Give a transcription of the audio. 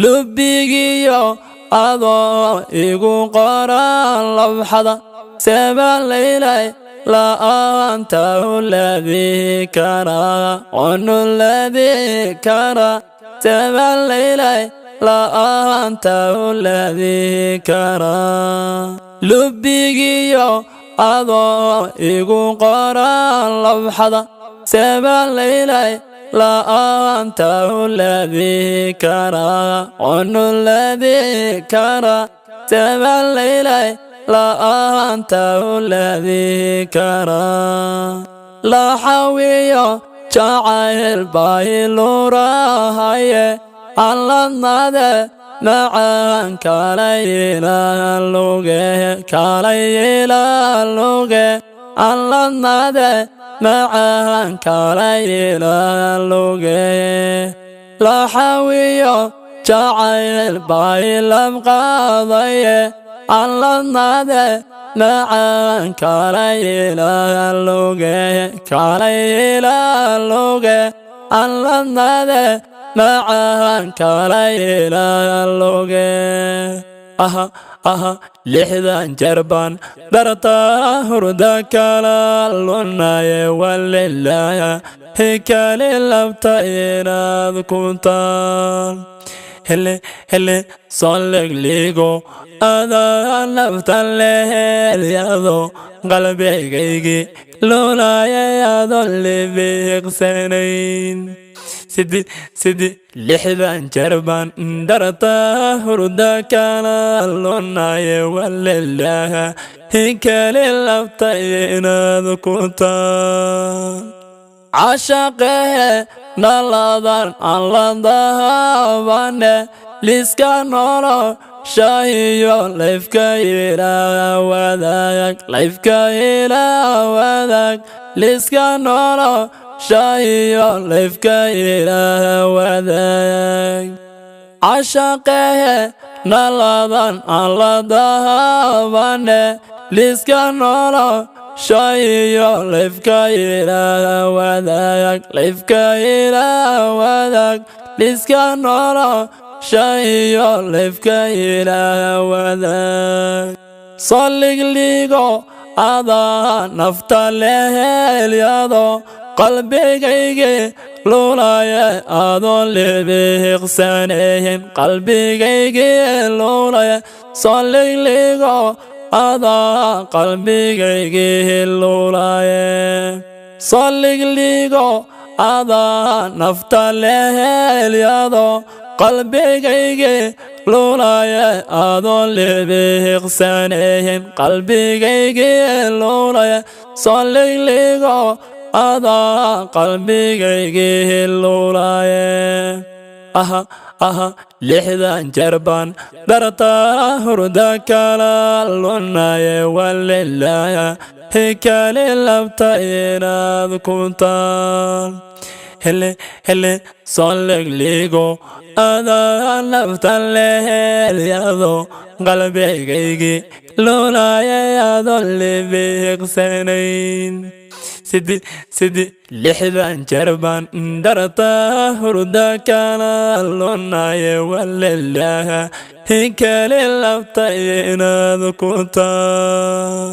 lubbigiyo adoo igu qoran lawxada seebaan leylay la'aanta uladii karaa onu ladii karaa seebaan leylay la'aanta uladii karaa lubbigiyo adoo igu qoran lawxada seebaan leylay la'aanta uladii karaa onu ladii karaa seebaan leylay la'aanta uladii karaa laxawiyo jacayl baylurahaye alladnade macaan kalayilaaluge alladnade macaan kalayilaaluge laxawiyo jacayl baylabqaadaye alladnade macaan kalayilaaluge alladnade macaan kalayilaaluge lixdan jeer baan dartaa hurda kala lunaye walilaaha hikali labta inaad ku taal hele soolegligo adaa nafta leelyado qalbigaygi lunaye adoon libiiqsanayn sidi lixdan jeer baan dartaa hurda kala lunaye walilaaha hikali labta inaad ku taal cashaqehe naladan aan la dahabane liska noolo shahiyo layfka ilaawadaag liska noolo shahiyo layfka ilaawadaag cashaqehe naladan aan la dahabane liska noolo shahiyo layfka ilaawadaag liska noolo shahiyo layfka ilaawadaag saligligo adaa nafta leelyado qalbigaygi luulaye adoon libiiqsanayn qalbigaygi luulaye saligligo adaa qalbigaygi luulaye saligligo adaa nafta leelyado qalbigaygi luulaye adoon libiiqsanayn qalbigaygi luulaye saligligo adaa qalbigaygi luulaye lixdan jeer baan dartaa hurda kala lunaye walilaaha hikali labta inaad ku taal hele soolegligo adaa nafta leelyado qalbigaygi lunaye adoon libiiqsanayn sidi lixdan jeer baan dartaa hurda kala lunaye walilaaha hikali labta inaad ku taal